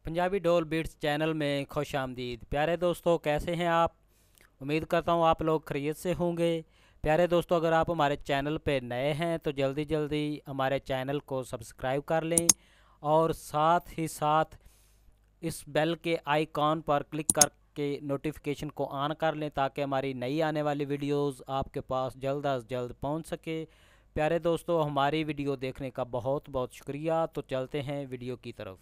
पंजाबी ढोल beats channel में खुश आमदीद। प्यारे दोस्तों, कैसे हैं आप? उम्मीद करता हूँ आप लोग खैरियत से होंगे। प्यारे दोस्तों, अगर आप हमारे चैनल पे नए हैं तो जल्दी जल्दी हमारे चैनल को सब्सक्राइब कर लें और साथ ही साथ इस बेल के आइकॉन पर क्लिक करके नोटिफिकेशन को ऑन कर लें ताकि हमारी नई आने वाली वीडियोस आपके पास जल्द अज जल्द पहुंच सके। प्यारे दोस्तों, हमारी वीडियो देखने का बहुत बहुत शुक्रिया। तो चलते हैं वीडियो की तरफ।